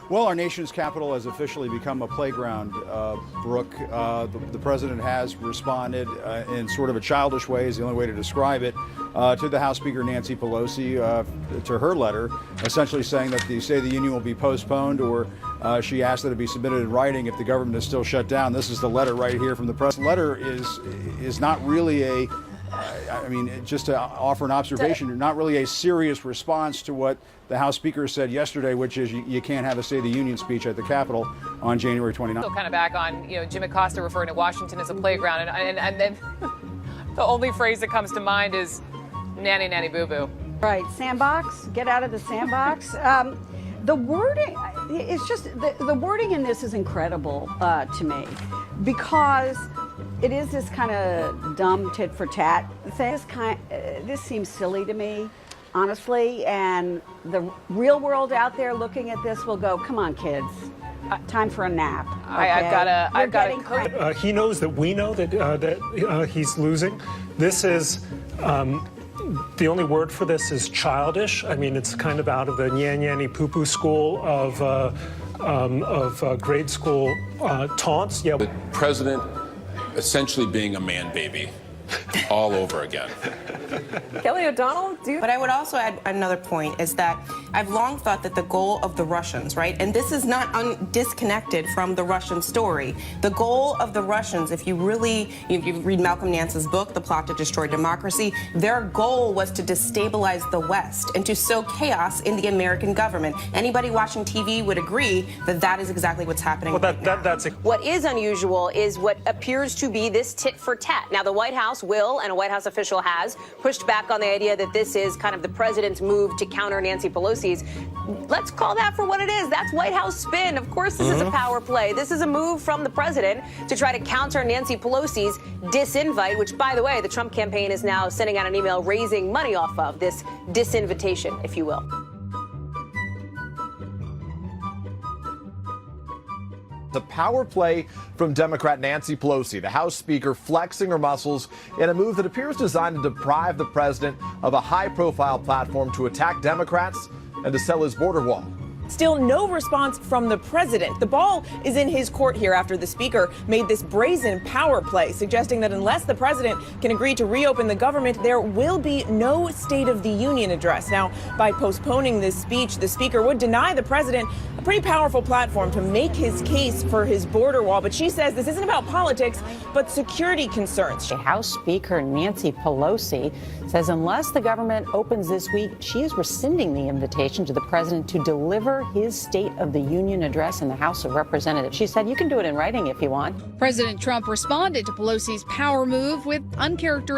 Well, our nation's capital has officially become a playground, Brooke. The president has responded in sort of a childish way, is the only way to describe it, to the House Speaker Nancy Pelosi, to her letter, essentially saying that the State of the Union will be postponed, or she asked that it be submitted in writing if the government is still shut down. This is the letter right here from the president. The letter is not really just to offer an observation, not really a serious response to what the House Speaker said yesterday, which is you can't have a State of the Union speech at the Capitol on January 29th. Still kind of back on, Jim Acosta referring to Washington as a playground, and then the only phrase that comes to mind is nanny, nanny, boo-boo. Right, sandbox, get out of the sandbox. The wording, it's just, the wording in this is incredible to me, because it is this kind of dumb tit for tat thing. This seems silly to me, honestly, and the real world out there looking at this will go, come on, kids, time for a nap. Okay? I've got a he knows that we know that he's losing. This is, the only word for this is childish. I mean, it's kind of out of the nyan-yanny poo-poo school of grade school taunts. Yeah. The president essentially being a man baby all over again. Kelly O'Donnell, But I would also add another point, is that I've long thought that the goal of the Russians, right, and this is not disconnected from the Russian story. The goal of the Russians, if you read Malcolm Nance's book, The Plot to Destroy Democracy, their goal was to destabilize the West and to sow chaos in the American government. Anybody watching TV would agree that that is exactly what's happening. Well, that's what is unusual is what appears to be this tit for tat. Now, the White House will, and a White House official has, pushed back on the idea that this is kind of the president's move to counter Nancy Pelosi's. Let's call that for what it is. That's White House spin. Of course, this is a power play. This is a move from the president to try to counter Nancy Pelosi's disinvite, which, by the way, the Trump campaign is now sending out an email raising money off of this disinvitation, if you will. The power play from Democrat Nancy Pelosi, the House Speaker flexing her muscles in a move that appears designed to deprive the president of a high-profile platform to attack Democrats and to sell his border wall. Still no response from the president. The ball is in his court here after the speaker made this brazen power play, suggesting that unless the president can agree to reopen the government, there will be no State of the Union address. Now, by postponing this speech, the speaker would deny the president a pretty powerful platform to make his case for his border wall. But she says this isn't about politics, but security concerns. House Speaker Nancy Pelosi says unless the government opens this week, she is rescinding the invitation to the president to deliver his State of the Union address in the House of Representatives. She said you can do it in writing if you want. President Trump responded to Pelosi's power move with uncharacteristic